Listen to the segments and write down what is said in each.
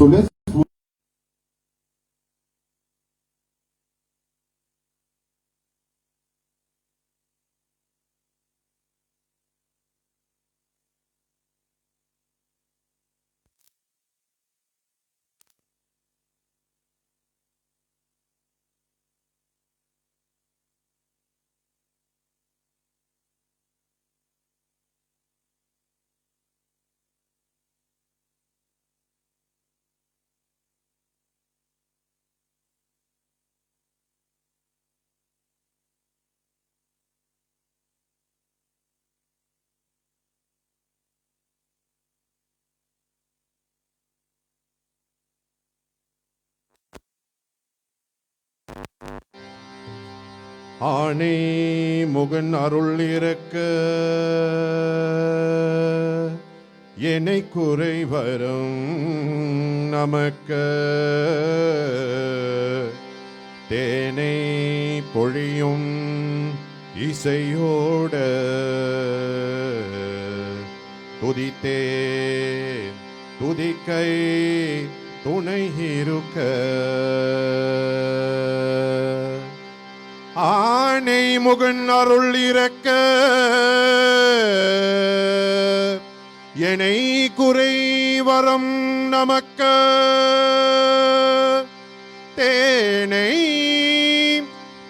So let's ஆணை முகன் அருள் இறக்க என்னை குறை வரும் நமக்கு தேனை பொழியும் இசையோட துதித்தே துதிக்கை துணை இருக்க ஆணை முகன் அருள் இறக்க என்னை குறை வரம் நமக்கு தேனை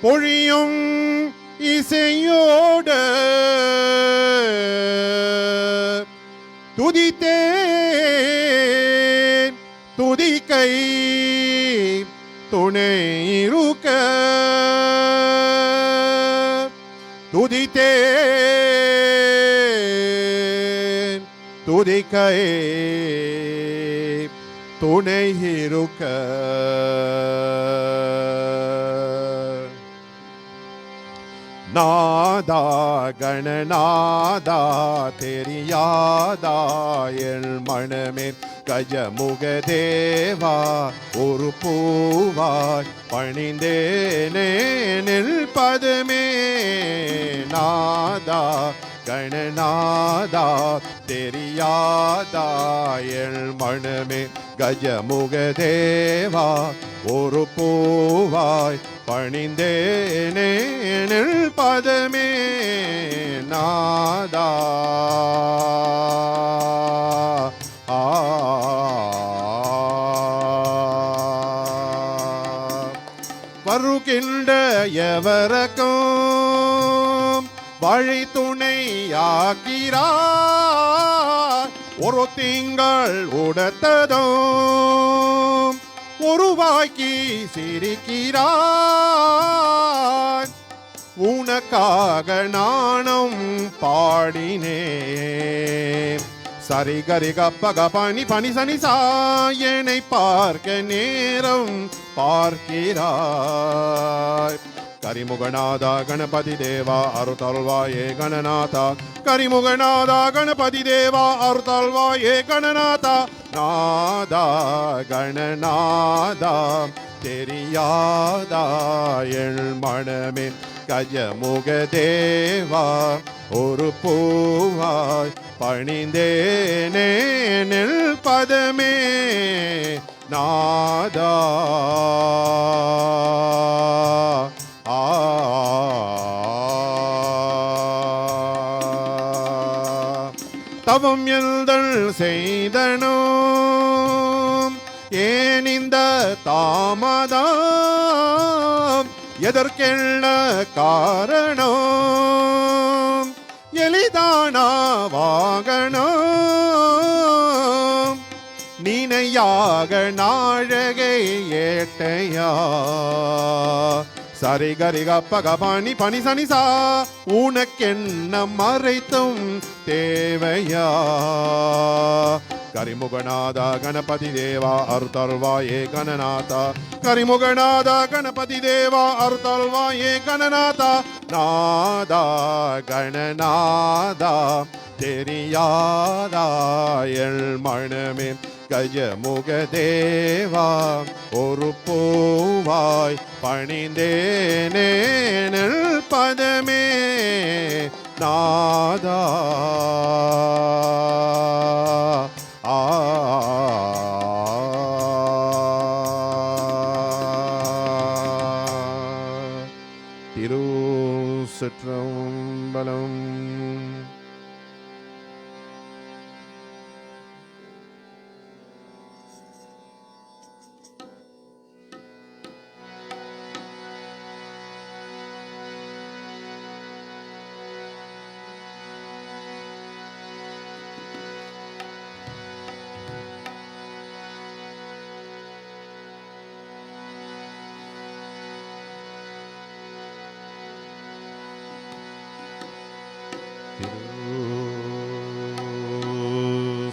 பொழியும் இசையோட துதித்தே துதிக்கை துணை இருக்க துதித்தே துதிக்கை துணை இருக்க நாதா கணநாதா தெரியாதா என் மனமே கஜமுக தேவா ஒரு பூவாய் பணிந்தேனே நிற்பதுமே நாதா கணநாதா தெரியாதா என் மனமே கஜமுக தேவா ஒரு பூவாய் பணிந்தேனே நிற்பதுமே நாதா வருகின்ற எவருக்கும் வழி துணையாகிறார் ஒரு திங்கள் உடத்ததும் உருவாக்கி சிரிக்கிறார் உனக்காக நானும் பாடினேன் சரி கரி கப்ப கபனி பனி சனி சாயனை பார்க்க நேரம் பார்க்கிறாய் கரிமுகநாதா கணபதி தேவா அருள்வாயே கணநாதா கரிமுகநாதா கணபதி தேவா அருள்வாயே கணநாதா நாதா கணநாதா தெரியாதா என் மனமே கஜமுக தேவா ஒரு பூவாய் பணிந்தேனே நிற்பதுமே நாதா தவம் எந்தள் செய்தனோம் ஏன் இந்த தாமதம் எதற்கென்ன காரணம் எளிதான வாகனம் நினையாக நாழகை ஏட்டையா சரி கரி கப்ப கபானி பனி சனிசா உனக்கென்ன மறைத்தும் தேவையா கரிமுகநாதா கணபதி தேவா அருள்வாயே கணநாதா கரிமுகநாதா கணபதி தேவா அருள்வாயே கணநாதா நாதா கணநாதா தெரியாதா என் மனமே கஜமுக தேவா ஒரு பூவாய் பணிந்தேனே நிற்பதுமே நாதா ஆ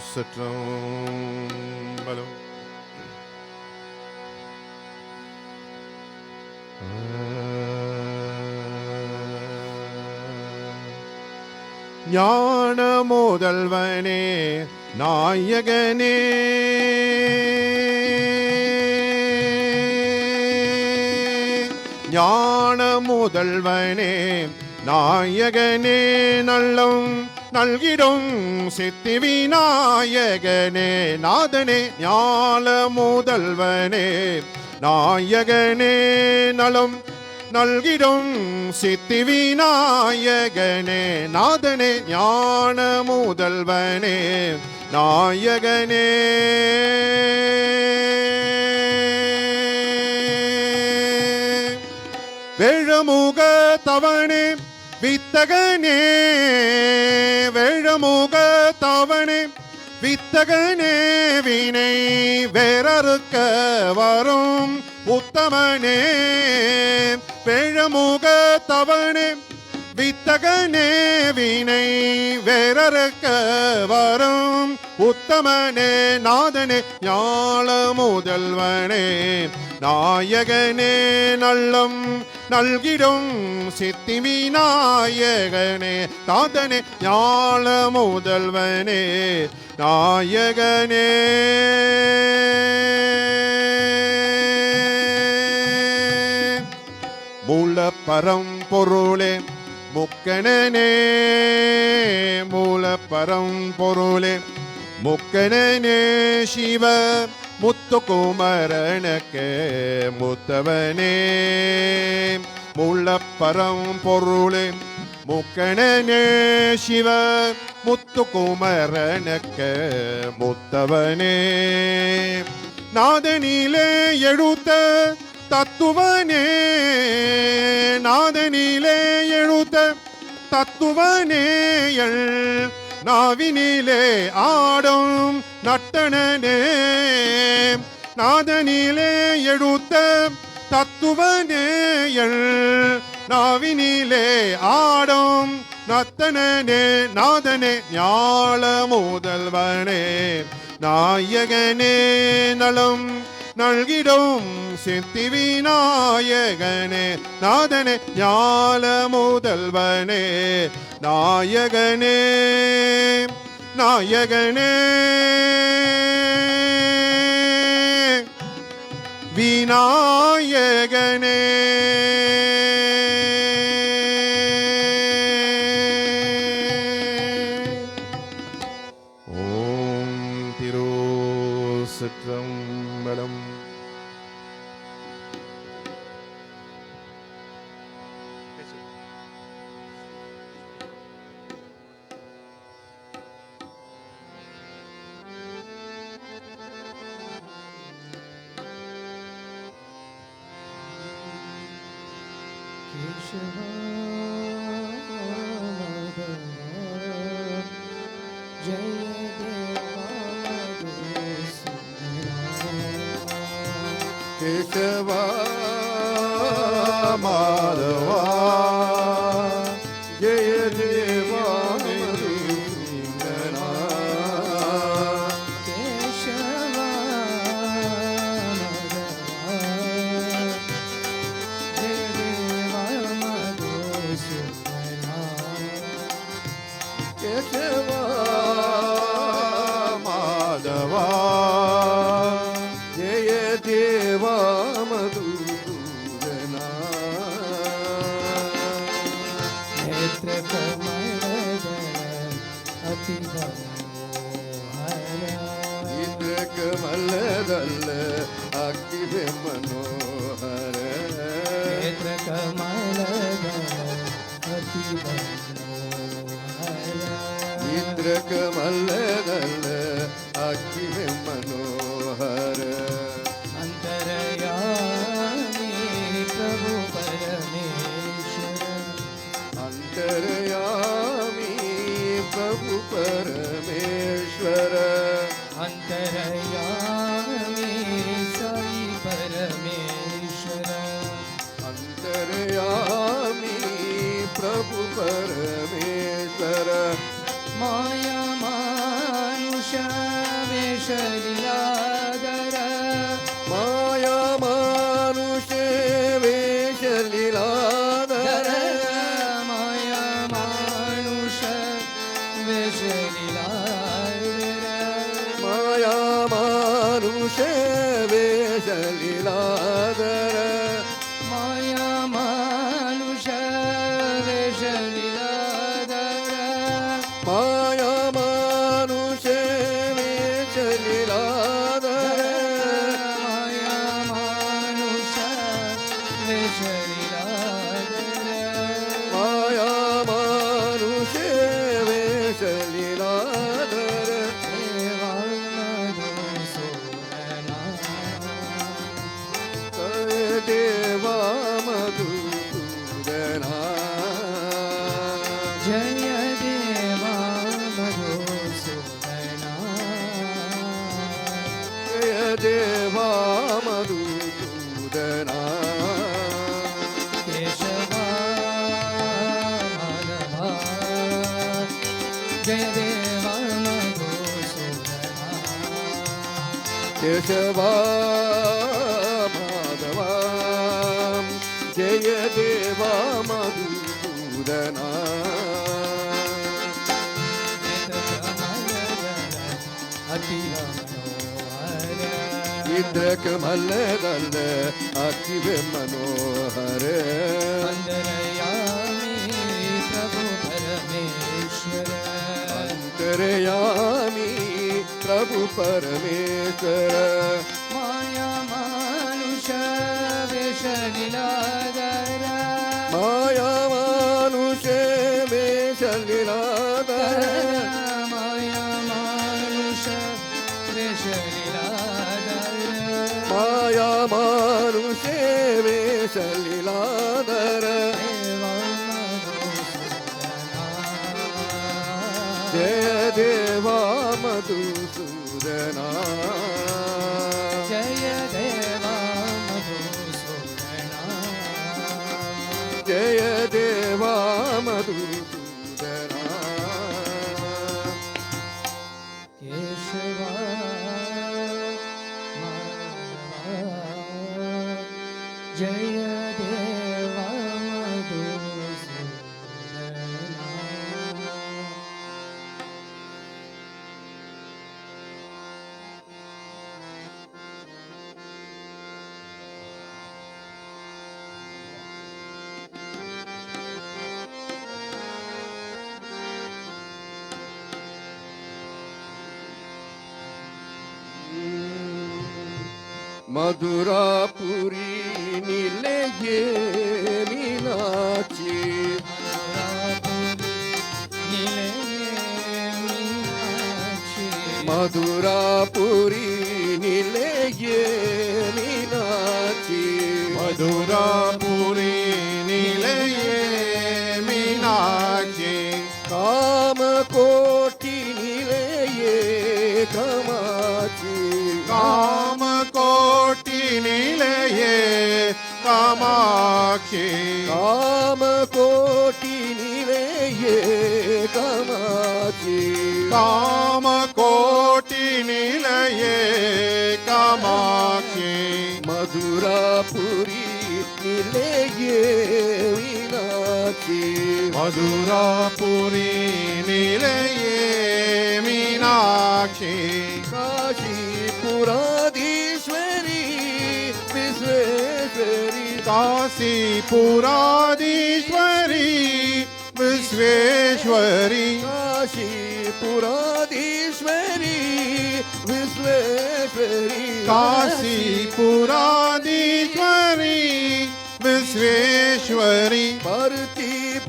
திருச்சிற்றம்பலம். ஞான முதல்வனே நாயகனே ஞான முதல்வனே நாயகனே நல்லம் நல்கிடும் சித்தி விநாயகனே நாதனே ஞான முதல்வனே நாயகனே நலம் நல்கிடும் சித்தி விநாயகனே நாதனே ஞான முதல்வனே நாயகனே வேழமுக தவனே வித்தகனே வேழமுக தவனே வித்தகனே வினை வேறறுக்க வரும் உத்தமனே வேழமுக தவனே வித்தகனே வினை வேறறுக்க வரும் உத்தமனே நாதனே ஞான முதல்வனே நாயகனே நல்லம் நல்கிடும் சித்தி விநாயகனே நாதனே ஞான முதல்வனே நாயகனே மூல பரம்பொருளே முக்கணனே மூல பரம்பொருளே முக்கணனே சிவ முத்துக்குமரனுக்கு முத்தவனே மூல பரம்பொருளே முக்கணனே சிவ முத்துக்குமரனுக்கு முத்தவனே நாதனிலே எழுத்த தத்துவனே நாதனிலே எழுத்த தத்துவனேயல் நாவினிலே ஆடும் நட்டனே நாதனிலே எழுத்த தத்துவனேயல் நாவினிலே ஆடும் நத்தனே நாதனே ஞான முதல்வனே நாயகனே நலம் நல்கிடும் சித்தி விநாயகனே நாதனே ஞான முதல்வனே நாயகனே நாயகனே விநாயகனே ஓம் திருச்சிற்றம்பலம். கேசவா மாதவா ஜெய தேவா கேசவா கேசவா மாதவா ஜெய தேவா மதுசூதனா நேத்ர கமலதல்ல அக்கி மனோஹர நேத்ர இந்திர கமலதல்ல அக்கி மனோஹர अंतरयामी प्रभु परमेश्वर अंतरयामी प्रभु परमेश्वर अंतरयामी साई परमेश्वर अंतरयामी प्रभु परमेश्वर माया मानुषा वेशलीलाधर माया मानुषे वेशलीलाधर माया मानुष वेशलीलाधर माया मानुषे वेशलीलाधर माया मानुष वेशलीलाधर माया मानुषे वेशलीलाधर माया मानुष वेशलीलाधर माया मानुषे वेशलीलाधर देवा देवा मधुसूदना जय देवा मधुसूदना जय देवा मधुसूदना केशवा माधवा जय देवा मधुसूदना केशवा माधवा जय देवा मधुसूदना इंद्रकमलदल अति मनोहर अंतरयामी प्रभु परमेश्वर अंतरयामी प्रभु परमेश्वर माया मानुष वेशलीलाधर माया मानुषे वेशलीलाधर माया मानुष वेशलीलाधर माया मानुषे वेशलीलाधर देवा मधुसूदना जय देवा मधुसूदना जय देवा मधुसूदना जय देवा मधुसूदना केशवा माधवा जय देवा मधुसूदना मधुरापुरी निलये मीनाक्षी मधुरापुरी निलये मीनाक्षी मधुरापुरी निलये मीनाक्षी काम कोटि निलये कामाक्षी काम कोटि निलये कामाक्षी काम कोटि निलये कामाक्षी काम कोटि निलये कामाक्षी मधुरापुरी निलये मीनाक्षी मधुरापुरी निलये मीनाक्षी काशीपुराधीश्वरी विश्वेश्वरी काशीपुराधीश्वरी विश्वेश्वरी काशीपुराधीश्वरी विश्वेश्वरी काशीपुराधीश्वरी विश्वेश्वरी भक्तिपुराधीश्वरी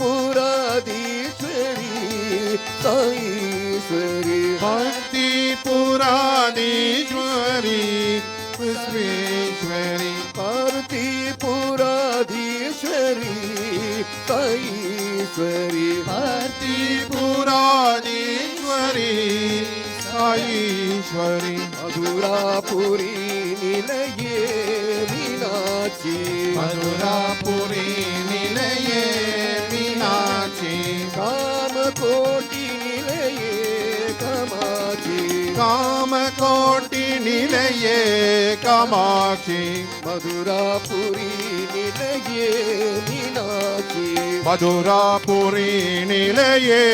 साईश्वरी भक्तिपुराधीश्वरी विश्वेश्वरी भक्तिपुराधीश्वरी साईश्वरी भक्तिपुराधीश्वरी साईश्वरी मधुरापुरी निलये मीनाक्षी मधुरापुरी निलये मीनाक्षी कामकोटि निलये कामाक्षी காமகோட்டி நிலையே காமாட்சி மதுராபுரி நிலையே மீனாட்சி மதுராபுரி நிலையே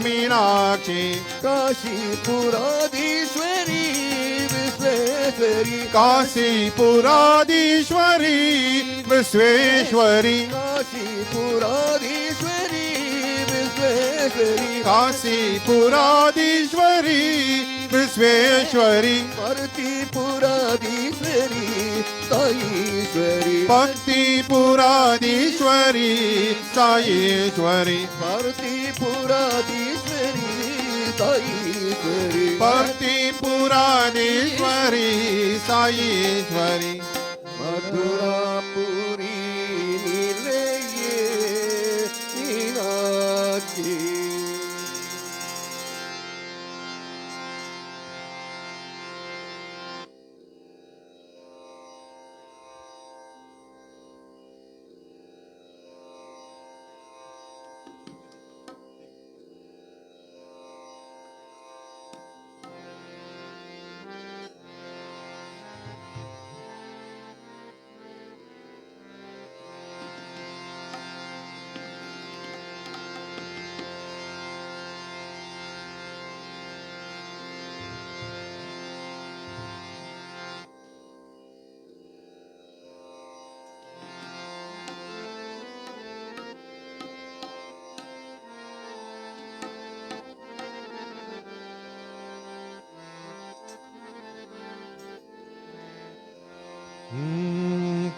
மீனாட்சி காசிபுராதீஸ்வரி விஸ்வேஸ்வரி காசிபுராதீஸ்வரி விஸ்வேஸ்வரி காசிபுராதீஸ்வரி விஸ்வேஸ்வரி காசிபுராதீஸ்வரி விஸ்வேஸ்வரி பருத்திபுராதீஸ்வரி சாயீஸ்வரி பக்திபுராதீஸ்வரி சாயீஸ்வரி பருத்திபுராதீஸ்வரி சாயீஸ்வரி பக்திபுராதீஸ்வரி சாயீஸ்வரி மதுராபுரி நிலையே மீனாட்சி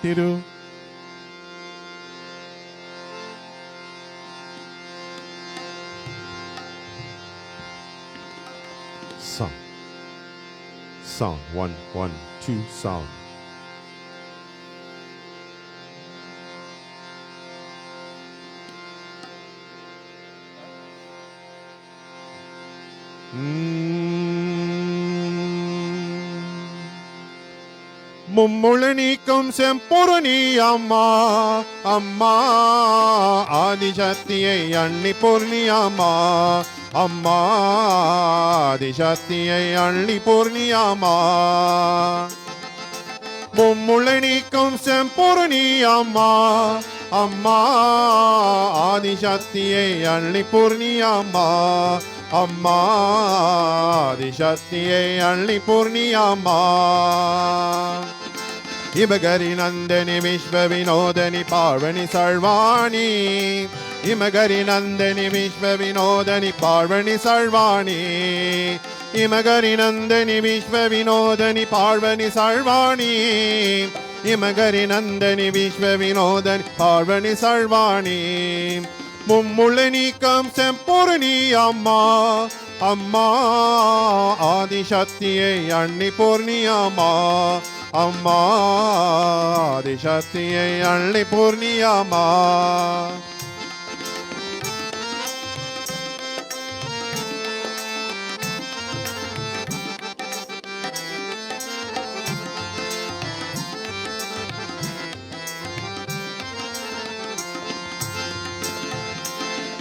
திரு sound sound 1 1 2 sound மும்முள நீக்கும் செம்பொருணி அம்மா அம்மா ஆதிசக்தியை அள்ளி பொருணி அம்மா அம்மா ஆதிசக்தியை அள்ளி பொருணி அம்மா மும்முள நீக்கும் செம்பொருணி அம்மா அம்மா ஆதிசக்தியை அள்ளி பொருணி அம்மா அம்மா ஆதிசக்தியை அள்ளி பொருணி அம்மா இமகரி நந்தனி விஸ்வ வினோதனி பார்வணி சர்வாணி இமகரி நந்தனி விஸ்வ வினோதனி பார்வணி சர்வாணி இமகரி நந்தனி விஸ்வ வினோதனி பார்வணி சர்வாணி இமகரி நந்தனி விஸ்வ வினோதனி பார்வணி சர்வாணி மும்முள நீக்கம் செம்பொருணி அம்மா அம்மா ஆதிசக்தியை அள்ளி பொருணி அம்மா அம்மா ஆதிசக்தியை அள்ளி பொருணி அம்மா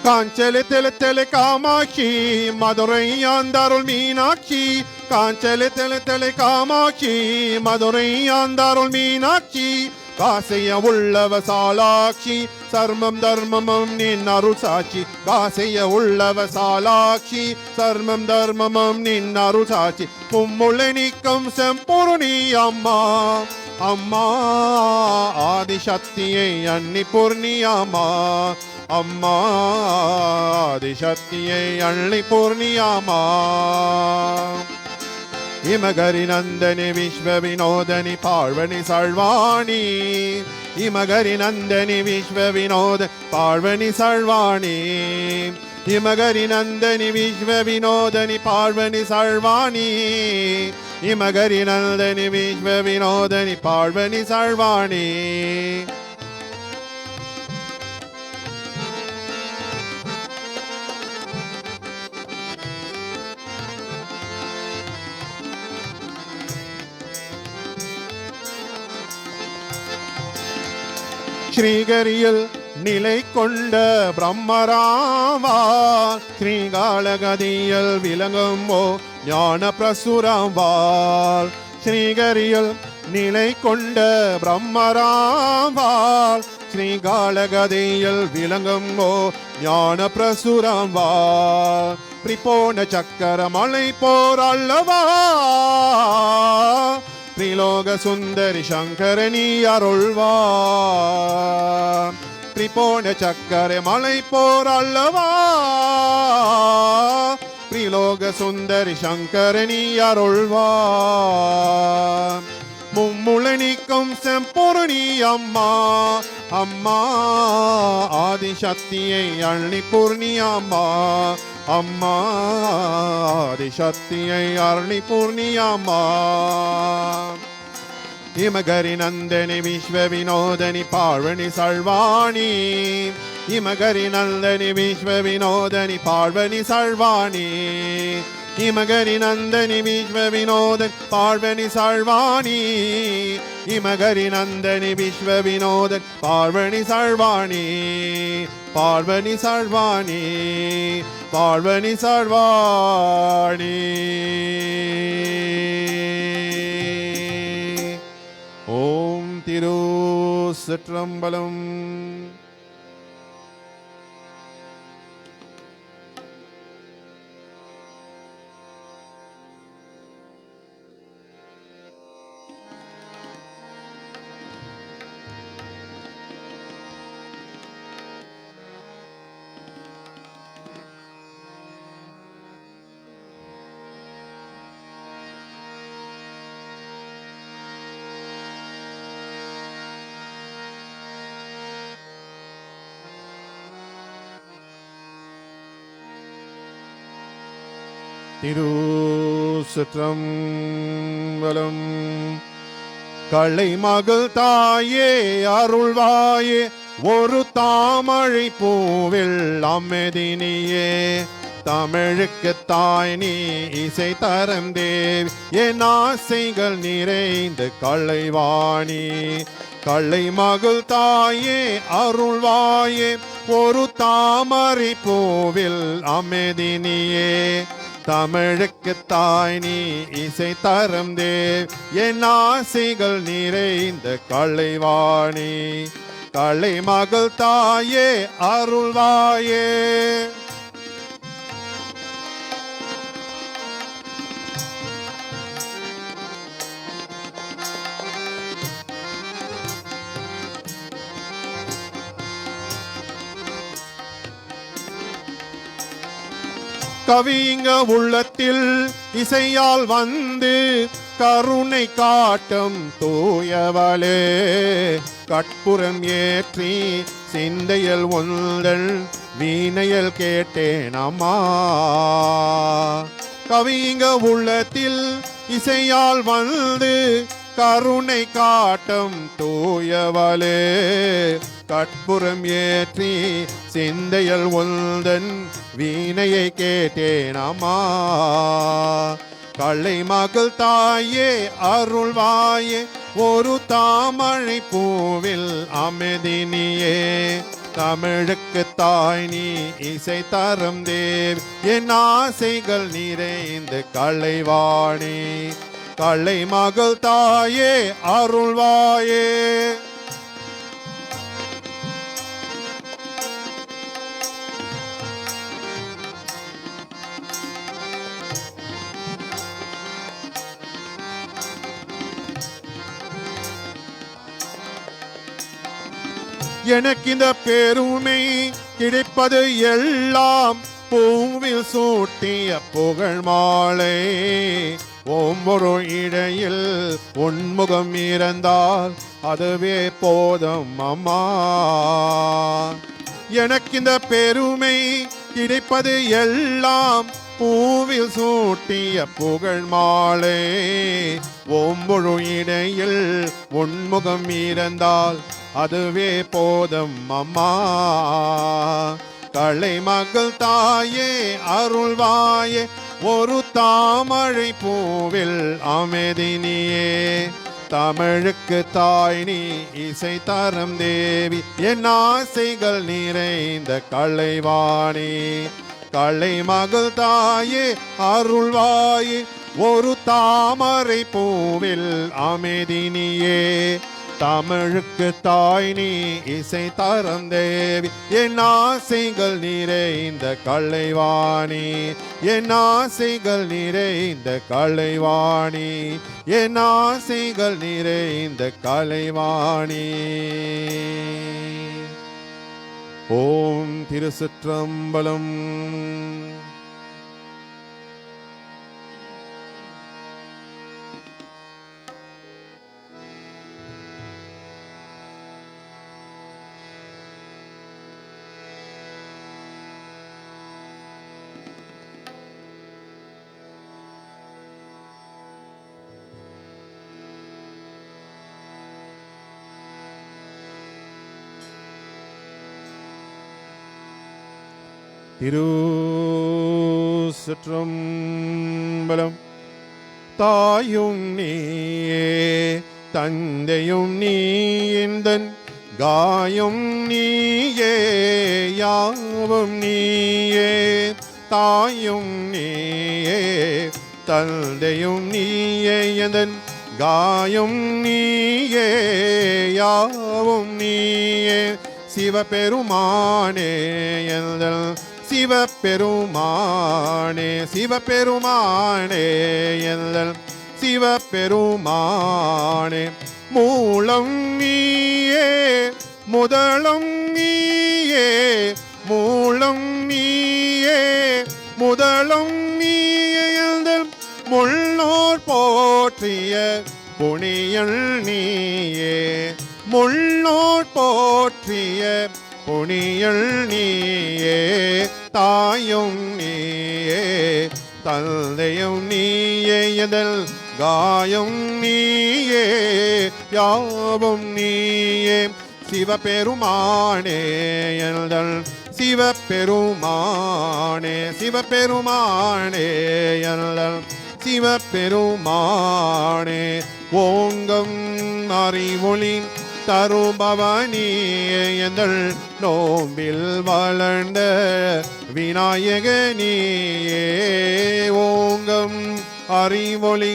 காஞ்சலி தெளி காமாட்சி மதுரை ஆந்தாருள் மீனாட்சி காஞ்சலி தெளி காமாட்சி மதுரை ஆந்தாருள் மீனாட்சி காசைய உள்ளவ சாலாட்சி சர்மம் தர்மமும் நின் அருள் சாட்சி காசைய உள்ளவ சாலாட்சி சர்மம் தர்மமும் நின் அருள் சாட்சி மும்முள நீக்கம் செம்பொருணி அம்மா அம்மா ஆதிசக்தியை அன்னி பொருணி அம்மா அம்மா ஆதிசக்தியை அள்ளி பொருணி அம்மா இமகரி நந்தனி விஸ்வ வினோதனி பார்வணி சர்வாணி இமகரி நந்தனி விஸ்வ வினோத பார்வணி சர்வாணி இமகரி நந்தனி விஸ்வ வினோதனி பார்வணி சர்வாணி இமகரி நந்தனி விஸ்வ வினோதனி பார்வணி சர்வாணி ஸ்ரீகரியில் நிலை கொண்ட பிரம்மராமா ஸ்ரீகாலகதியில் விளங்கும் ஓ ஞான பிரசுரம்பால் ஸ்ரீகரியில் நிலை கொண்ட பிரம்மராம்பால் ஸ்ரீகாலகதியில் விளங்கும் ஓ ஞான பிரசுரம்பால் திரிபோண சக்கர மலை போர் அல்லவா திரிலோக சுந்தரி சங்கரனி அருள்வா திரிபோண சக்கர மலை போர் அல்லவா திரிலோக சுந்தரி சங்கரனி அருள்வா மும்முளனிக்கும் செம்பொருணி அம்மா அம்மா ஆதிசக்தியை அள்ளி பூர்ணி அம்மா அம்மா ஆதிசக்தியை அருளி பூர்ணி அம்மா இமகரி நந்தனி விஸ்வ வினோதனி பார்வணி சழ்வாணி இமகரி நந்தனி விஸ்வ வினோதனி பார்வணி சழ்வாணி இமகரி நந்தனி விஸ்வ வினோதன் பார்வணி சழ்வாணி இமகரி நந்தனி விஸ்வ வினோதன் பார்வணி சழ்வாணி பார்வணி சழ்வாணி பார்வணி சழ்வாணி ஓம் திருச்சிற்றம்பலம். திருச்சிற்றம்பலம். களை மகள் தாயே அருள்வாயே ஒரு தாமழை பூவில் அமெதினியே தமிழுக்கு தாய் நீ இசை தரம் தேவி என் ஆசைகள் நிறைந்து களைவாணி களை மகள் தாயே அருள்வாயே ஒரு தாமரை பூவில் அமெதினியே தமிழுக்கு தாய் நீ இசை தரம் தேவ் என் ஆசைகள் நிறைந்த களைவாணி களை மகள் தாயே அருள்வாயே. கவிங்க உள்ளத்தில் இசையால் வந்து கருணை காட்டும் தூயவளே கட்புறம் ஏற்றி சிந்தையில் ஒன்றல் வீணையில் கேட்டேன் அம்மா கவிங்க உள்ளத்தில் இசையால் வந்து கருணை காட்டும் தூயவளே கட்புறம் ஏற்றி சிந்தையில் ஒன்றன் வீணையை கேட்டேன் அம்மா களை மகள் தாயே அருள்வாயே ஒரு தாமழை பூவில் அமெதினியே தமிழுக்கு தாய் நீ இசை தரும் தேவி என் ஆசைகள் நிறைந்து களைவாணி களை மகள் தாயே அருள்வாயே. எனக்கு இந்த பெருமை கிடைப்பது எல்லாம் பூவில் சூட்டிய புகழ் மாலை ஒவ்வொரு இடையில் உன்முகம் இருந்தால் அதுவே போதும் அம்மா எனக்கு இந்த பெருமை கிடைப்பது எல்லாம் பூவில் சூட்டிய புகழ் மாலை ஒவ்வொரு இடையில் உன்முகம் இருந்தால் அதுவே போதும் அம்மா களை மகள் தாயே அருள்வாயே ஒரு தாமழை பூவில் அமெதினியே தமிழுக்கு தாய் நீ இசை தரும் தேவி என் ஆசைகள் நிறைந்த களைவாணி களை மகள் தாயே அருள்வாயே ஒரு தாமரை பூவில் அமைதினியே தமிழுக்கு தாய் நீ இசை தரந்தேவி என் ஆசைகள் நிறைந்த கலைவாணி என் ஆசைகள் நிறைந்த கலைவாணி என் ஆசைகள் நிறைந்த கலைவாணி ஓம் திருச்சிற்றம்பலம். திருச்சிற்றம்பலம். தாயும் நீயே தந்தையும் நீ எந்தன் காயும் நீயே யாவும் நீயே தாயும் நீயே தந்தையும் நீயே எந்தன் காயும் நீயே யாவும் நீயே சிவபெருமானே எந்தன் சிவபெருமானே சிவபெருமானே எந்தன் சிவபெருமானே மூலம் நீயே முதலம் நீயே மூலம் நீயே முதலம் நீயே எந்தன் முன்னோர் போற்றிய புனியல் நீயே முன்னோர் போற்றிய புனியல் நீயே தாயும் நீயே தந்தையும் நீயே எதல் காயும் நீயே யாவும் நீயே சிவபெருமானே எதல் சிவபெருமானே சிவபெருமானே எதல் சிவபெருமானே ஓங்கம் அறிவொளி தருபவனியே எந்தள் நோம்பில் வளர்ந்த விநாயகனியே ஓங்கம் அறிவொளி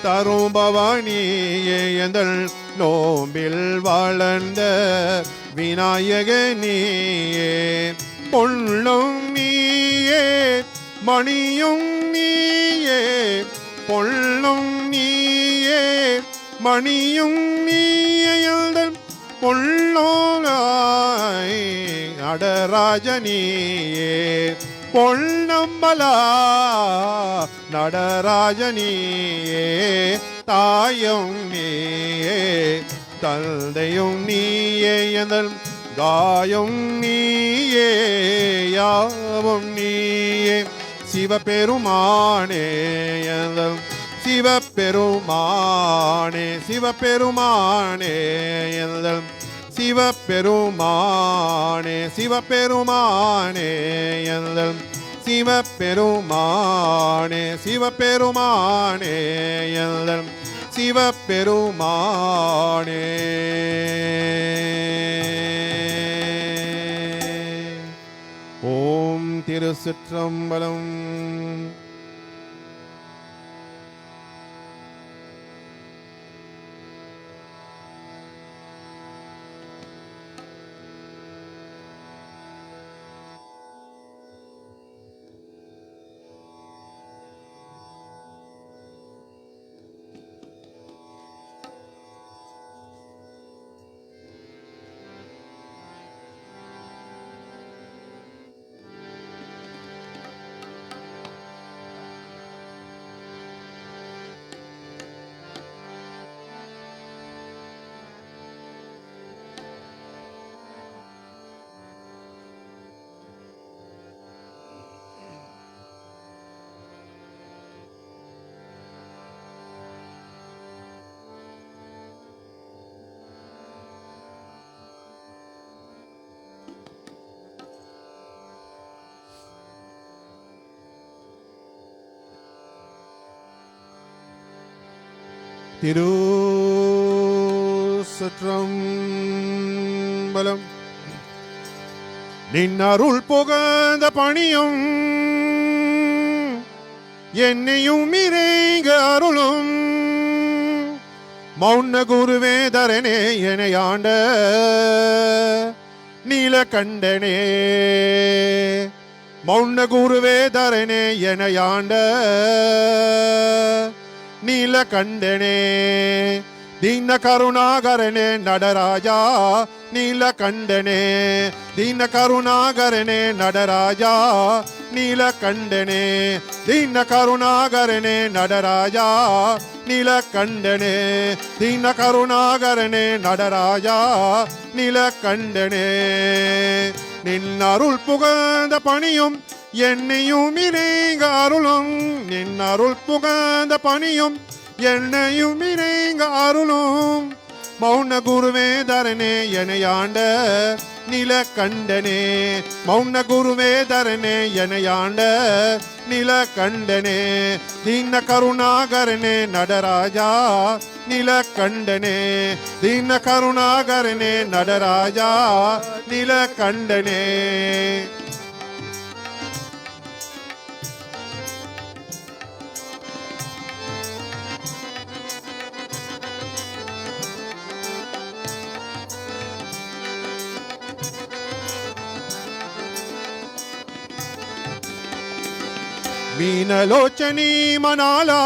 தருபவனியே எந்தள் நோம்பில் வளர்ந்த விநாயகனியே பொல்லும் நீயே மணியும் நீயே பொல்லும் நீயே மணியும் நீயல் பொல்லோனாய் நடராஜனியே பொன்னம்பலா நடராஜனியே தாயும் நீயே தந்தையும் நீயே எந்தன் காயும் நீயே யாவும் நீயே சிவபெருமானே எந்தன் சிவபெருமானே சிவபெருமானே எந்தன் சிவபெருமானே சிவபெருமானே எந்தன் சிவபெருமானே சிவபெருமானே எந்தன் சிவபெருமானே ஓம் திருச்சிற்றம்பலம். திருச்சிற்றம்பலம். நின் அருள் புகழ்ந்த பணியும் என்னையும் இறைங்க அருளும் மௌன குருவே தரனே எனையாண்ட நீலகண்டனே மௌன குருவே தரனே எனையாண்ட நீலகண்டனே दीन करुणाकरणे नडराजा नीलकंडने दीन करुणाकरणे नडराजा नीलकंडने दीन करुणाकरणे नडराजा नीलकंडने दीन करुणाकरणे नडराजा नीलकंडने நின்னருள் புகழ்ந்த பணியும் என்னையும் இணைங்க அருளும் நின்னருள் புகழ்ந்த பணியும் என்னையும் இணைங்க அருளும் மௌன குருவே தரனே எனையாண்ட நிலகண்டனே மௌன குருவே தரனே எனையாண்ட நிலகண்டனே தீன கருணாகரனே நடராஜா நிலகண்டனே தீன கருணாகரனே நடராஜா நிலகண்டனே मीनलोचनी मनाला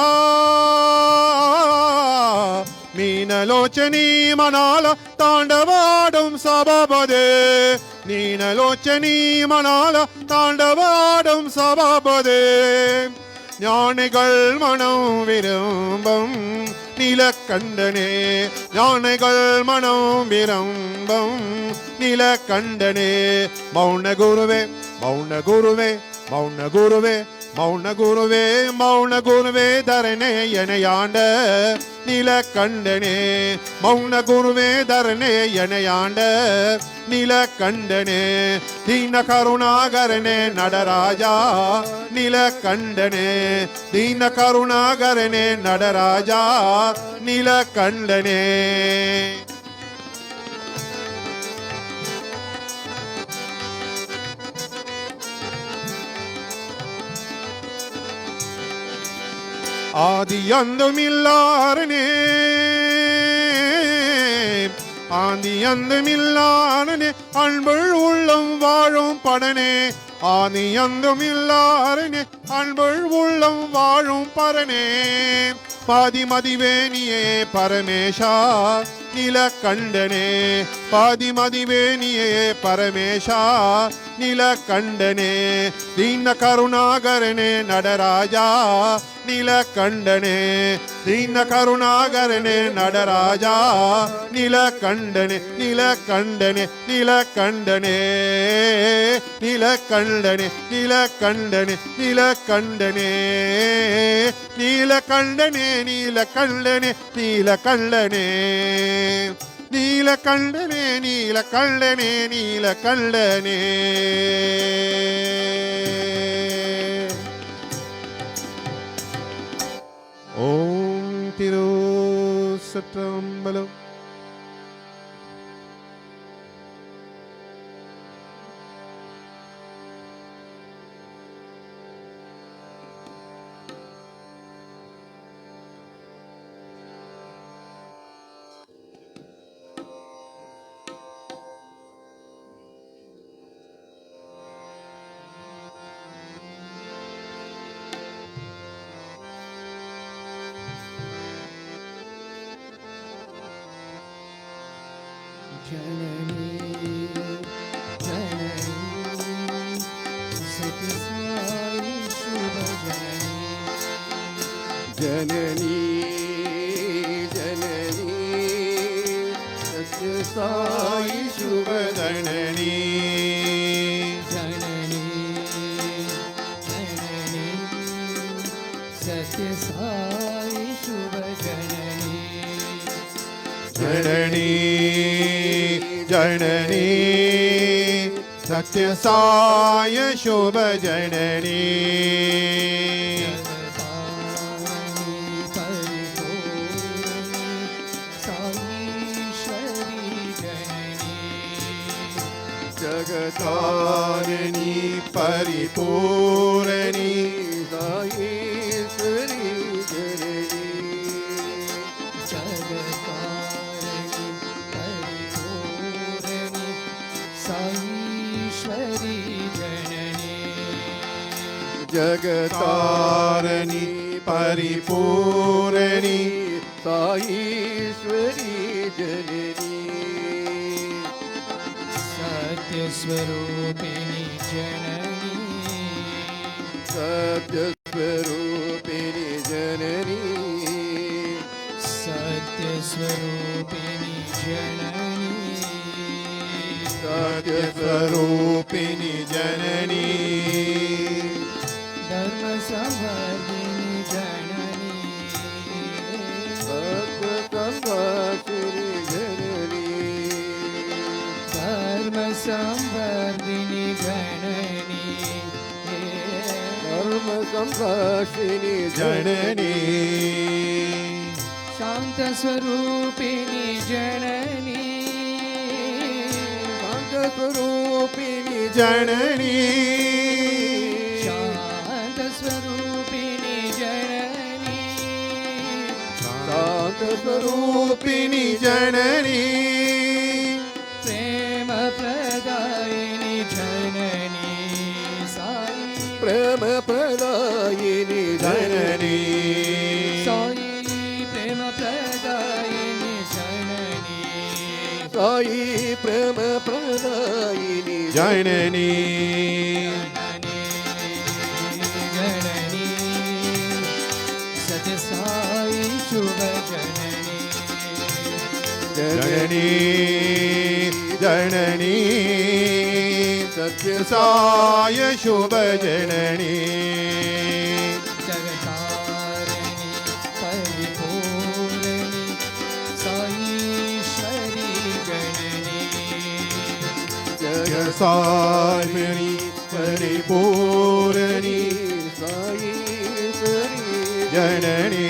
मीनलोचनी मनाला तांडवाडुम सभापदे मीनलोचनी मनाला तांडवाडुम सभापदे ஞானிகள் மனம் விரும்பும் நீலகண்டனே ஞானிகள் மனம் விரும்பும் நீலகண்டனே மௌன குருவே மௌன குருவே மௌன குருவே மௌன குருவே மௌன குருவே தரனே எனையாண்ட நீலகண்டனே மௌன குருவே தரனே எனையாண்ட நீலகண்டனே தீன கருணாகரனே நடராஜா நீலகண்டனே தீன கருணாகரனே நடராஜா நீலகண்டனே ஆதி அந்தமில்லாரனே ஆதி அந்தமில்லாரனே அன்புள் உள்ளம் வாழும் படனே ஆதி அந்தமில்லாரனே அன்புள் உள்ளம் வாழும் பரனே பாதிமதிவேணியே பரமேஷா நீலகண்டனே பாதிமதிவேணியே பரமேஷா நீலகண்டனே தீன கருணாகரனே நடராஜா நீலகண்டனே தீன கருணாகரனே நடராஜா நீலகண்டனே நீலகண்டனே நீலகண்டனே நீலகண்டனே நீலகண்டனே நீலகண்டனே நீலகண்டனே நீலகண்டனே நீலகண்டனே நீலகண்டனே நீலகண்டனே நீலகண்டனே ஓம் திருச்சிற்றம்பலம். जननी जननी सत्यसाई शुभ जननी जननी जननी सत्यसाई शुभ जननी जननी जननी सत्यसाई शुभ जननी जननी जननी सत्यसाय शुभ जननी जगतारिणी परिपूर्णी जगतारिणी परिपूरणी साई जगतारणी परिपूरणी साईश्वरी जननी सत्यस्वरूपिणी जननी सत्यस्वरूपिणी जननी सत्यस्वरूपिणी जननी सत्यस्वरूपिणी जननी धर्मसंवर्धिनी जननी सत्यसंभाषिणी जननी धर्मसंवर्धिनी जननी धर्मसंभाषिणी जननी शान्तस्वरूपिणी जननी शान्तस्वरूपिणी जननी शान्तस्वरूपिणी जननी शान्तस्वरूपिणी जननी प्रेमप्रदायिनी जननी साई प्रेमप्रदायिनी जननी साई प्रेमप्रदायिनी जननी साई प्रेमप्रदायिनी जननी जननी सत्यसाई शुभ जननी जननी जननी सत्यसाई साय शुभ जननी जगतारिणी परिपूर्णी साईश्वरी जननी जगसारिणी परिपूरणी साईश्वरी जननी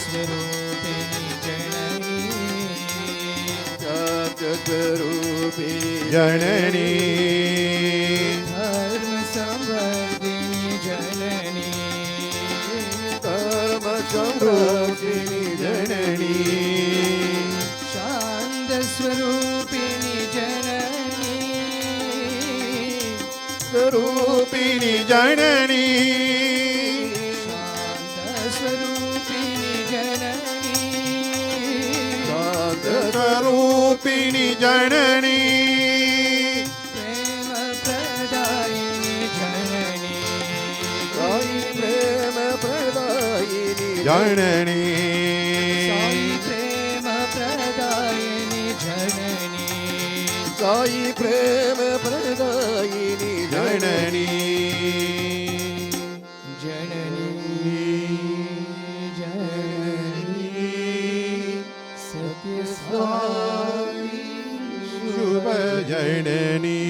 सत्यस्वरूपिणी जननी सत्यस्वरूपिणी जननी धर्मसंवर्धिनी जननी धर्मसंरक्षिणी जननी शान्तस्वरूपिणी जननी स्वरूपिणी जननी शान्तस्वरूपिणी जननी स्वरूपिणी जननी प्रेमप्रदायिनी जननी साई प्रेमप्रदायिनी जननी साई प्रेमप्रदायिनी जननी साई प्रेमप्रदायिनी जननी जननी जननी सत्यसाई शुभ जननी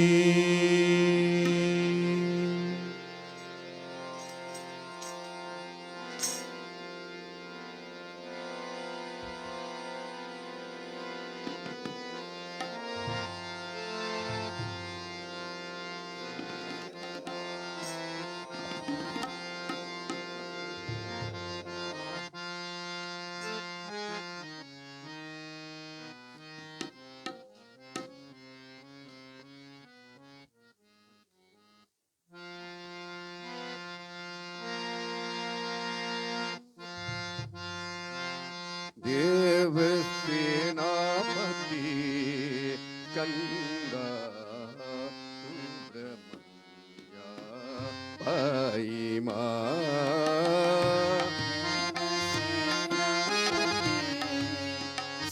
देव सेनापति कंदा सुब्रमण्या भाई माँ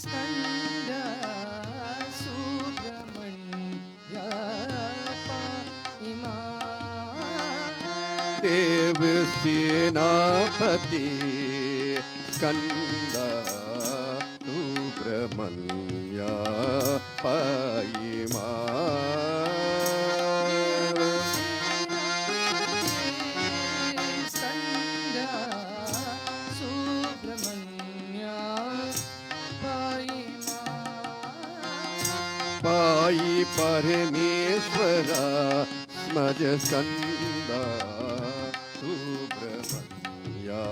स्कंदा सुब्रमण्या पाइमा देव सेनापति कंदा सुब्रमण्या पाई स्कंदा सुब्रमण्या पाइमा पाई परमेश्वरा स्मज स्कंदा सुब्रमण्या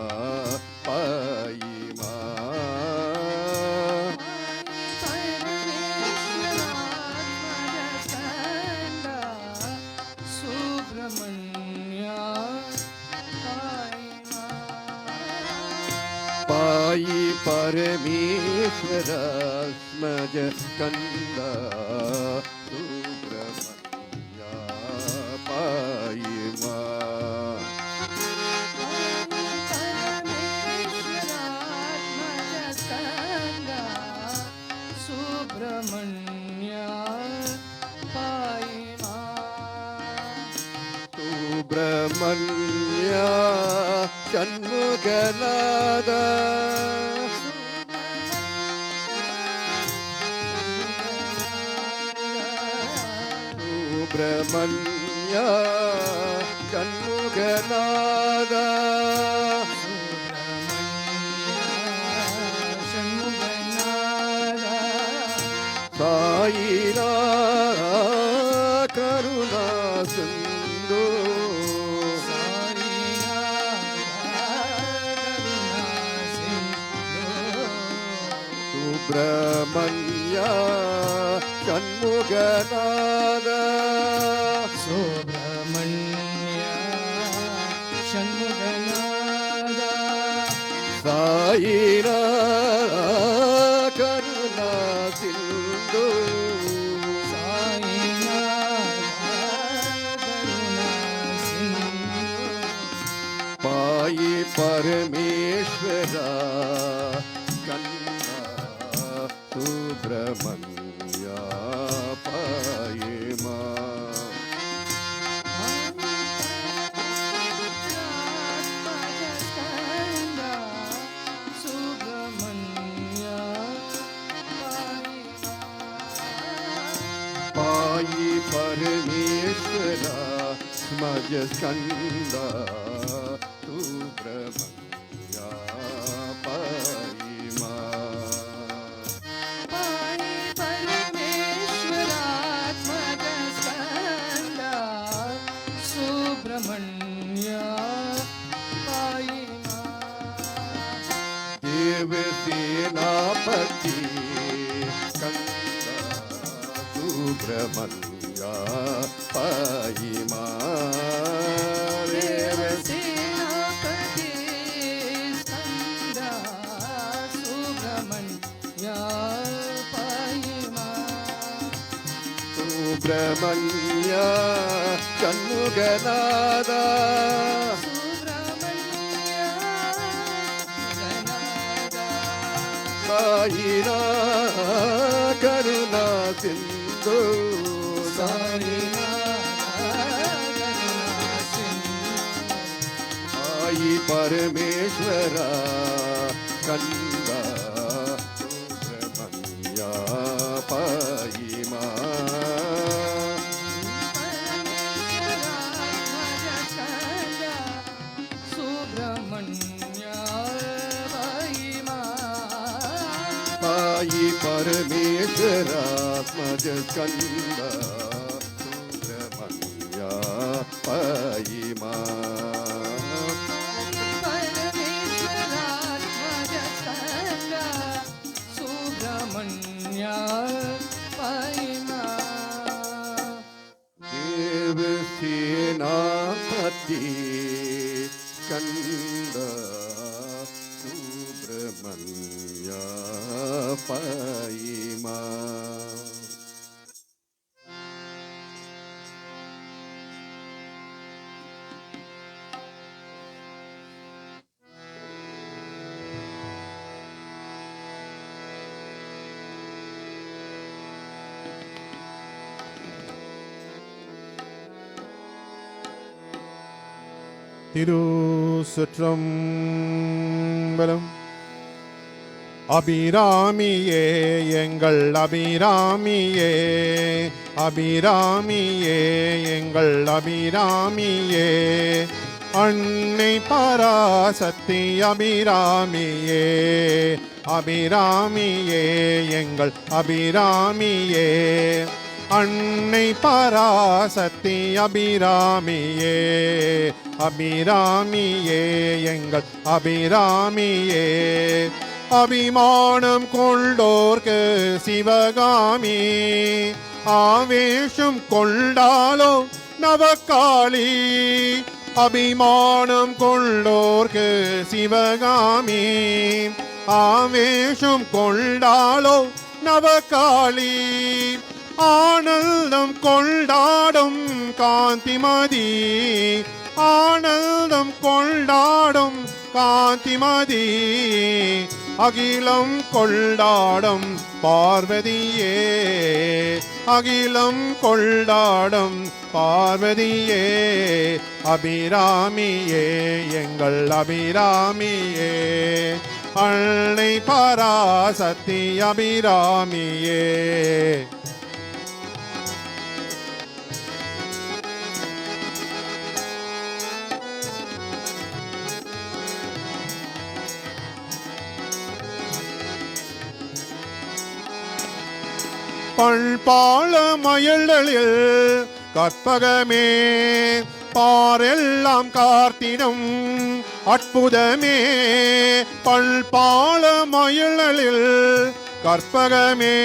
पाई परमेश्वरा स्कंदा साई परमेश्वर स्मज स्कंद सुब्रह्मण्य पाहि मां सुब्रह्मण्य पाहि सुब्रह्मण्य षण्मुखनाद सुब्रह्मण्य षण्मुखनाद साईरा करुणा सिंधु सुब्रह्मण्य षण्मुखनाद सुब्रह्मण्य षण्मुखनाद साईरा करुणा सिंधु पाहि परमेश्वरा कन्ना सुब्रह्मण्य पाहि मां पाहि परमेश्वरा स्मज स्कंद सुब्रह्मण्य पाहि मां सुब्रह्मण्य पाहि देव सेनापति कंद सुब्रह्मण्य पाहि मां देव सेनापति स्कंद सुब्रह्मण्य पाहि सुब्रह्मण्य षण्मुखनाद साईरा करुणा सिंधु साई परमेश्वरा कंद सुब्रह्मण्य पाहि मां सुब्रह्मण्य पाहि परमेश्वरा स्मज स्कंद सुब्रह्मण्य पाहि मां सुब्रह्मण्य पाहि देव सेनापति कंद सुब्रह्मण्य पाहि मां திருச்சிற்றம்பலம். அபிராமியே எங்கள் அபிராமியே, அபிராமியே எங்கள் அபிராமியே, அன்னை பராசக்தி அபிராமியே, அபிராமியே எங்கள் அபிராமியே, அன்னை பராசக்தி அபிராமியே, அபிராமியே எங்கள் அபிராமியே, அபிமானம் கொண்டோர்க்கு சிவகாமி, ஆவேஷம் கொண்டாலோ நவகாளி, அபிமானம் கொண்டோர்க்கு சிவகாமி, ஆவேஷம் கொண்டாளோ நவகாளி ஆனந்தம் கொண்டாடும் காந்திமதி ஆனந்தம் கொண்டாடும் காந்திமதி அகிலம் கொண்டாடும் பார்வதியே அகிலம் கொண்டாடும் பார்வதியே அபிராமியே எங்கள் அபிராமியே அன்னை பராசக்தி அபிராமியே பண்பாள மயல்களில் கற்பகமே பாரெல்லாம் கார்த்திடம் அற்புதமே பண்பாள மயல்களில் கற்பகமே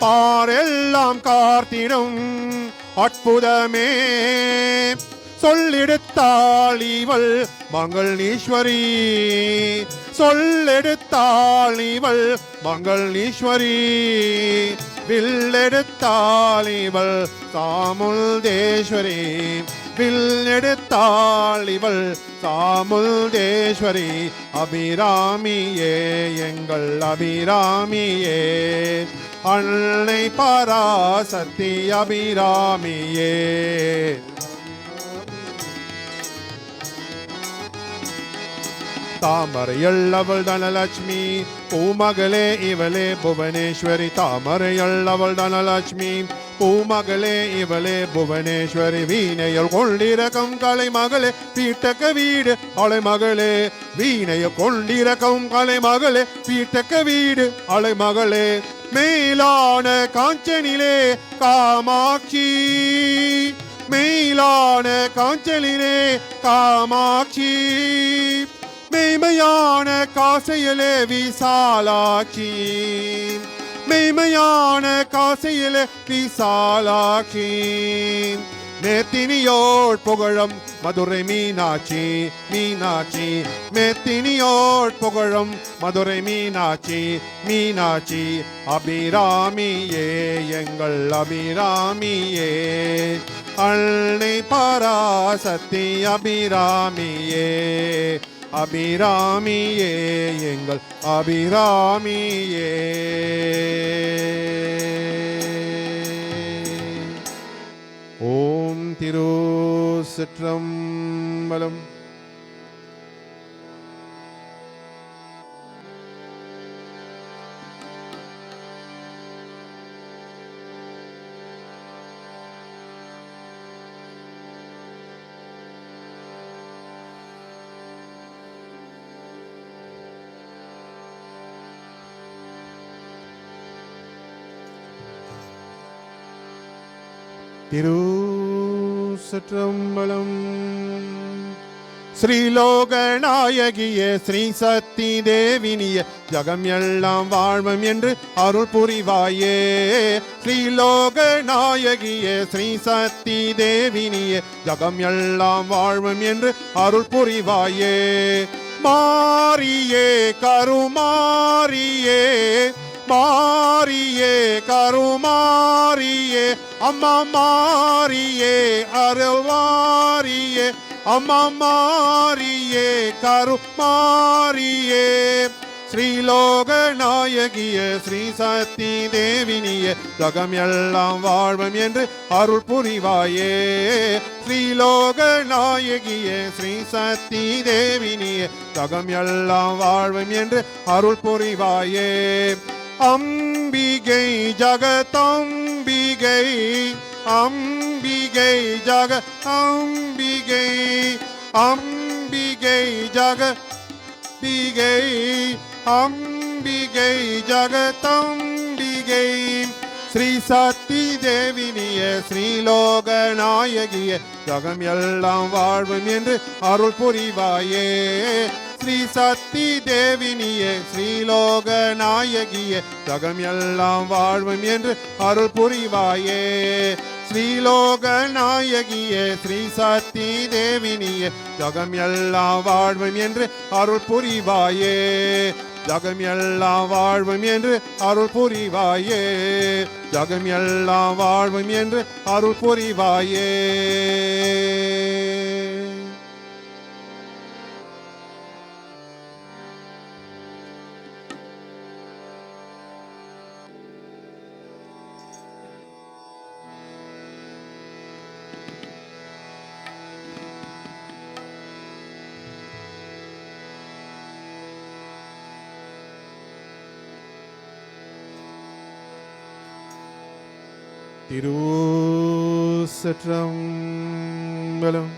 பாரெல்லாம் கார்த்திடம் அற்புதமே சொல்லெடுத்தாள் இவள் மங்களீஸ்வரி சொல்லெடுத்தாள் இவள் மங்களீஸ்வரி வில்லெடுத்தாள் இவள் சாமுல்தேஸ்வரி வில்லெடுத்தாள் இவள் சாமுல்தேஸ்வரி அபிராமியே எங்கள் அபிராமியே அன்னை பராசக்தி அபிராமியே தாமரையள்ளவள் தனலட்சுமி பூமகளே இவளே புவனேஸ்வரி தாமரையள்ளவள் தனலட்சுமி பூமகளே இவளே புவனேஸ்வரி வீணையல் கொண்டிரக்கம் கலை மகளே வீட்டக்க வீடு அலை மகளே வீணைய கொண்டிரக்கம் கலை மகளே வீட்டக்க வீடு அலை மகளே மேலான காஞ்சனிலே காமாட்சி மேலான காஞ்சலிலே காமாட்சி மெய்மையான காசையிலே விசாலாட்சி மெய்மையான காசையிலே விசாலாட்சி மேத்தினியோட் புகழும் மதுரை மீனாட்சி மீனாட்சி மேத்தினியோட் புகழும் மதுரை மீனாட்சி மீனாட்சி அபிராமியே எங்கள் அபிராமியே அன்னை பராசக்தி அபிராமியே அபிராமியே எங்கள் அபிராமியே ஓம் திருச்சிற்றம்பலம். திருச்சிற்றம்பலம். ஸ்ரீலோகநாயகியே ஸ்ரீ சக்தி தேவினியே ஜகம் எல்லாம் வாழ்வம் என்று அருள் புரிவாயே ஸ்ரீலோகநாயகியே ஸ்ரீ சக்தி தேவினியே ஜகம் எல்லாம் வாழ்வம் என்று அருள் புரிவாயே மாரியே கருமாரியே மாரியே கருமாரியே அம்மா மாரியே அருள்வாரியே அம்மா மாரியே கருமாரியே ஸ்ரீலோகநாயகியே ஸ்ரீ சக்தி தேவினியே ஜகம் எல்லாம் வாழ்வம் என்று அருள் புரிவாயே ஸ்ரீலோகநாயகியே ஸ்ரீ சக்தி தேவினியே ஜகம் எல்லாம் வாழ்வம் என்று அருள் புரிவாயே அம்பிகை ஜகதம்பிகை அம்பிகை ஜகதம்பிகை அம்பிகை ஜகதம்பிகை அம்பிகை ஜகதம்பிகை ஸ்ரீ சக்தி தேவினியே ஸ்ரீலோகநாயகியே ஜகம் எல்லாம் வாழ்வும் என்று அருள் புரிவாயே ஸ்ரீ சக்தி தேவினியே ஸ்ரீலோகநாயகியே ஜகம் எல்லாம் வாழ்வும் என்று அருள் புரிவாயே ஸ்ரீலோகநாயகியே ஸ்ரீ சக்தி தேவினியே ஜகம் எல்லாம் வாழ்வும் என்று அருள் புரிவாயே ஜகம் எல்லாம் வாழ்வும் என்று அருள் புரிவாயே, ஜகம் எல்லாம் வாழ்வும் என்று அருள் புரிவாயே. திருச்சற்றம்பலம்.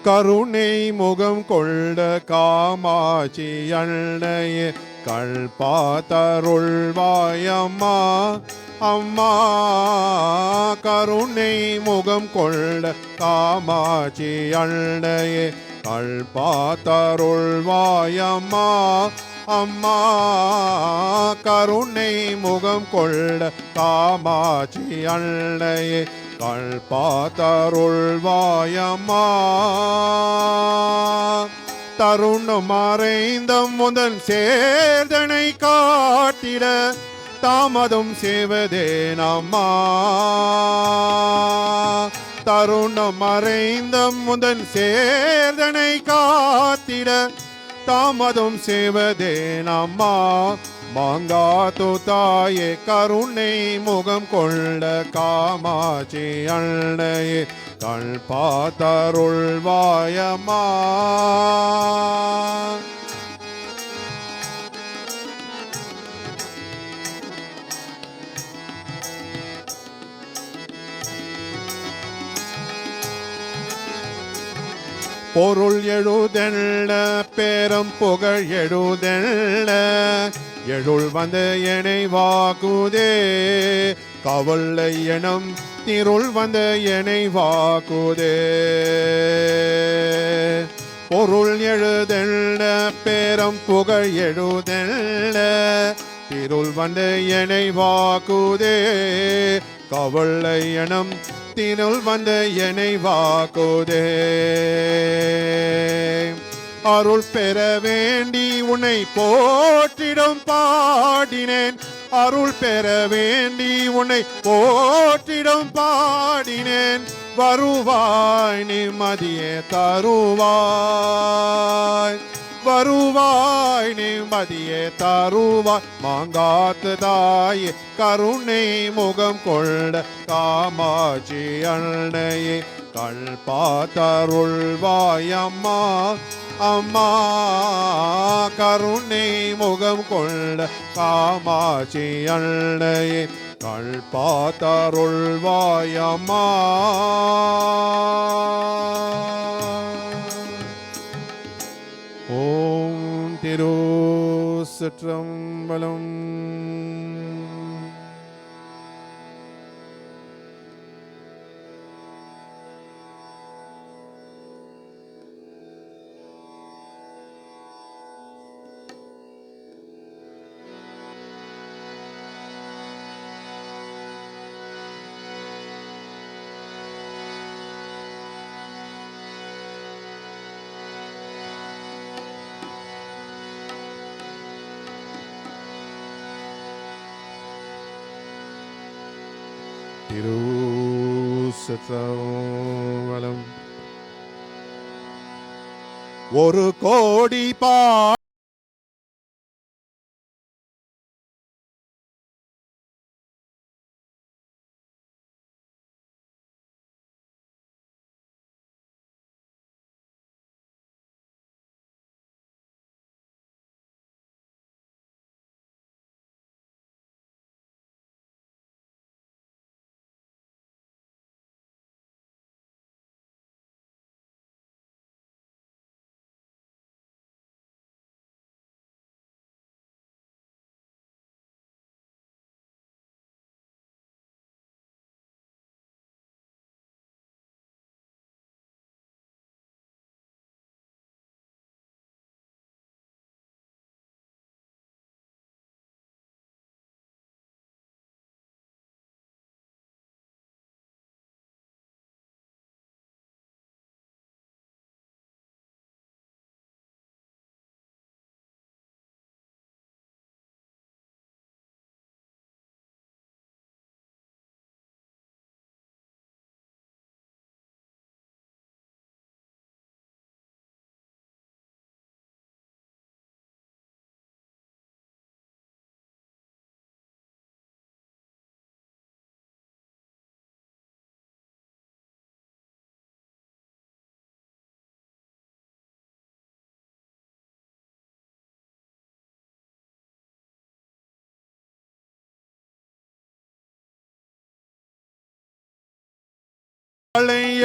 கருணை முகம் கொண்ட காமாட்சி அன்னையே கல்பாத்தருள்வாயம்மா அம்மா. கருணை முகம் கொண்ட காமாட்சி அன்னையே கல்பாத்தருள்வாயம்மா அம்மா. கருணை முகம் கொண்ட காமாட்சி அன்னையே கல்பாத்தருள்வாயம்மா. தருணம் மறைந்த முதன் சேர்தனை காட்டிட தாமதம் செய்வதே நம்மா. தருணம் மறைந்த முதன் சேர்தனை காத்திட தாமதம் செய்வதே நம்மா. மாங்காத்து தாயே கருணை முகம் கொண்ட காமாட்சி அன்னையே கல்பாத்தருள்வாயம்மா. பொருள் எழுதெல்ல பேரம் புகழ் எழுதெல்ல எழுள் வந்து என்னை வாக்குதே. கவலை எனும் திருள் வந்து என்னை வாக்குதே. பொருள் எழுதெல்ல பேரம் புகழ் எழுதெல்ல திருள் வந்து என்னை வாக்குதே. கவலை எனும் திருள் வந்து என்னை வாக்குதே. அருள் பெற வேண்டி உன்னை போற்றிடும் பாடினேன். அருள் பெற வேண்டி உன்னை போற்றிடும் பாடினேன். வருவாய் நிம்மதியே தருவாய். வருவாய் நிம்மதியே தருவாய். மாங்காத்து தாயே கருணை முகம் கொண்ட காமாட்சி அன்னையே கல்பாத்தருள்வாயம்மா அம்மா. கருணை முகம் கொண்ட காமாட்சி அன்னையே கல்பாத்தருள்வாயம்மா. ஓம் திருச்சிற்றம்பலம். திருச்சிற்றம்பலம். ஒரு கோடி பா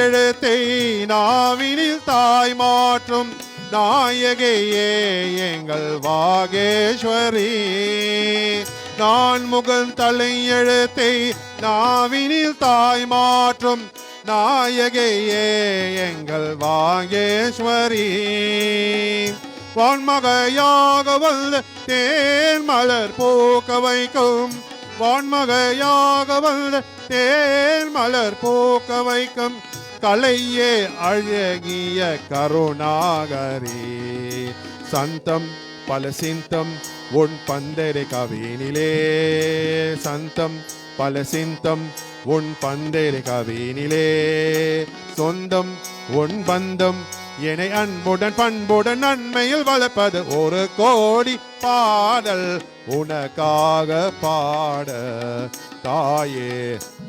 எழுத்தை நாவினில் தாய் மாற்றும் நாயகியே எங்கள் வாகேஸ்வரி. நான் முகன் தலை எழுத்தை நாவினில் தாய் மாற்றும் நாயகியே எங்கள் வாகேஸ்வரி. வான்மகையாக வல்ல தேன் மலர் பூக்க வைக்கும், வான்மகையாக வல்ல தேன் மலர் பூக்க வைக்கும் கலையே அழகிய கருணாகரி. சந்தம் பல சிந்தம் உன் பந்தரை கவினிலே, சந்தம் பல சிந்தம் உன் பந்தரை கவினிலே. சொந்தம் உன் பந்தம் என்னை அன்புடன் பண்புடன் நன்மையில் வளர்ப்பது ஒரு கோடி பாடல் உனக்காக பாட தாயே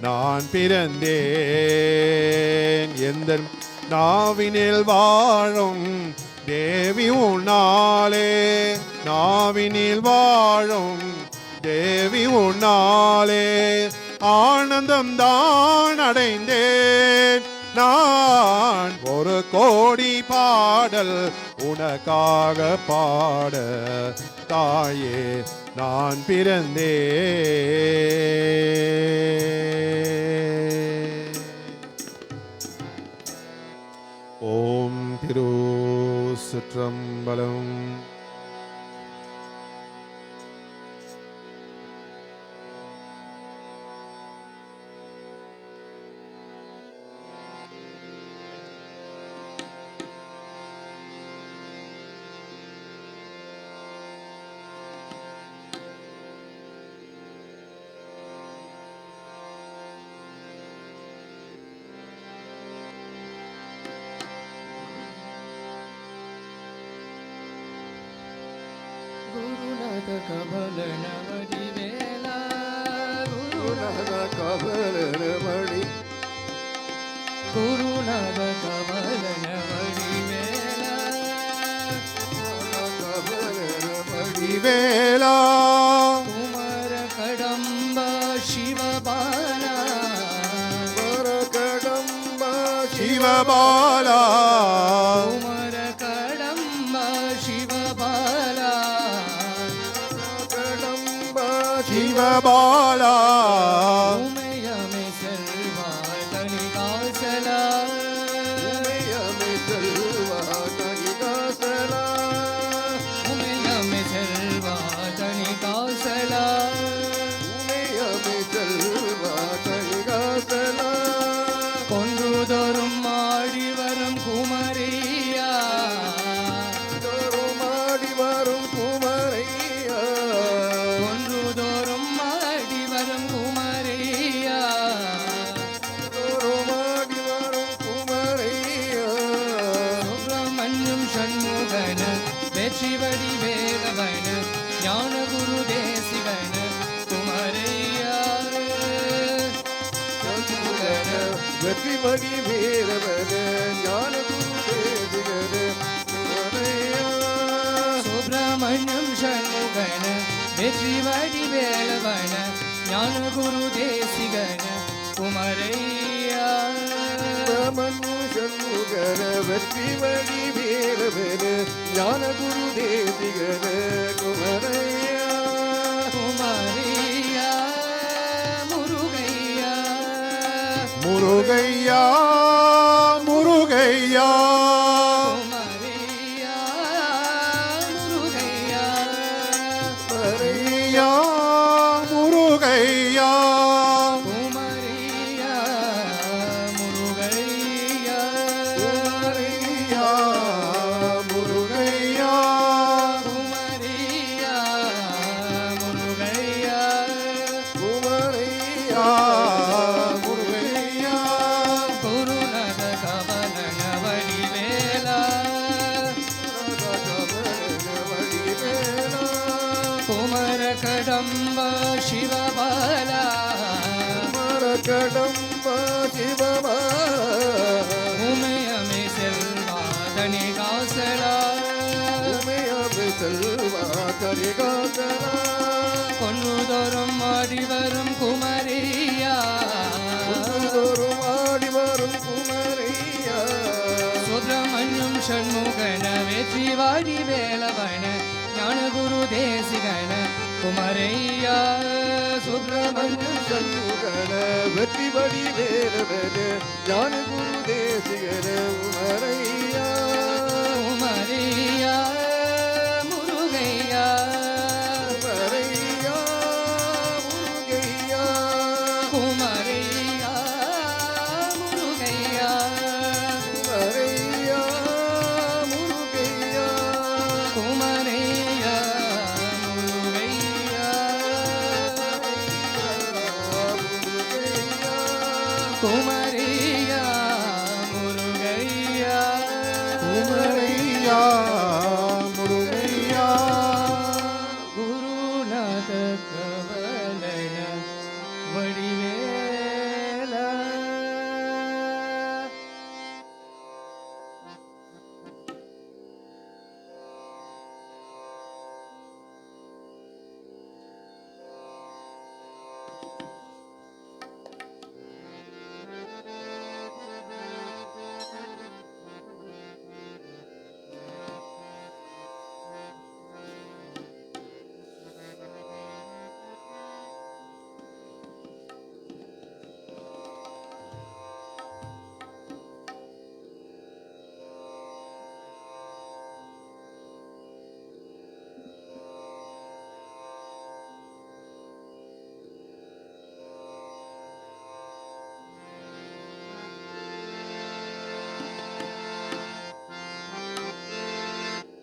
நான் பிறந்தேன். எந்த நாவினில் வாழும் தேவி உன்னாலே, நாவினில் வாழும் தேவி உன்னாலே ஆனந்தம் தான் அடைந்தேன் நான். ஒரு கோடி பாடல் உனக்காக பாட தாயே நான் பிறந்தேன். ஓம் திருச்சிற்றம்பலம். குருநாத கமலன வடிவேலா, குருநாத கமலனமணி, குருநாத கமலன வடிவேலா, கமலனமணி வேலா குமர கடம்ப சிவபாலா, மரகடம்பா சிவபாலா, குமர கடம்ப சிவபாலா, கடம்பா சிவபாலா, உமையமை செல்வாய் தனிகாசலா, உமையமை செல்வா கனிகாசலா, உமையமை செல்வாய் தனிகாசலா, உமையமை செல்வா கனிகாசலா, கொன்றுதோறும் ஆடி வரும் குமரியா, தோறுமாடி வரும் குமரையா, கொன்றுதோறும் ஆடி வரும் குமரியா, தோறுமாடி வரும் குமரையா, சுப்பிரமணியம் சண்முகன வெற்றி வடி வேலவன ஞான குரு தேசிகன குமரையா, சண்முகன வெற்றி மணி வீரவன ஞான குரு தேசிகன குமரையா, சுப்பிரமணியம் சண்முகன வெற்றி வடி வேலவன ஞான குரு தேசிகன குமரையா, மனு சண்முகன வெற்றி மணி வீரவன ஞான குரு தேசிகன குமரையா, குமரியா முருகையா, முருகையா முருகையா குமரியா முருகையா, முருகையா முருகையா குமரியா முருகையா, முருகையா முருகையா குமரியா முருகையா, குமரையா முருகையா குருநத கமலன வடிவேலா, வடிவேலா, குமர கடம்ப சிவபாலா, மரகடம்பா சிவமா, உமையமை செல்வா தனிகாசலா, உமையமை செல்வா கரிகாசலா, கொன்றுதோறும் ஆடி வரும் குமரியா, தோறும் ஆடி வரும் குமரையா, வெற்றி வாடி வேலவன ஞானகுரு தேசிகன குமரையா சுப்பிரமணிய சண்முகன வெற்றி வடி வேலவன ஞான குரு தேசிகன உமரையா குமரையா முருகையா உமரையா முருகையா குமரையா முருகையா உமரையா முருகையா குமரையா முருகையா குமரையா முருகையா குமரையா முருகையா குருநாத கவலன வடிவேல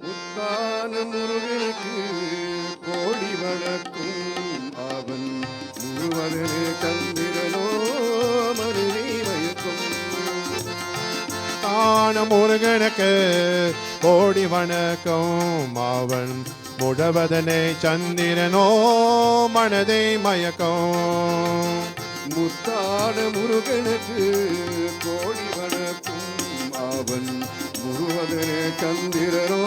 முத்தான முருகனுக்கு கோடி வணக்கும் அவன் முழுவதனே சந்திரனோ மருவி மயக்கும் தான முருகனுக்கு கோடி வணக்கம் அவன் முழவதனை சந்திரனோ மனதை மயக்கம் முத்தான முருகனுக்கு கோடி வணக்கும் அவன் முழுவதனே சந்திரனோ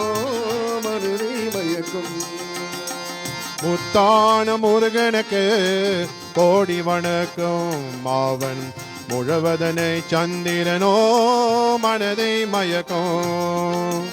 மருவி மயக்கும் முத்தான முருகனுக்கு கோடி வணக்கம் அவன் முழவதனை சந்திரனோ மனதை மயக்கம்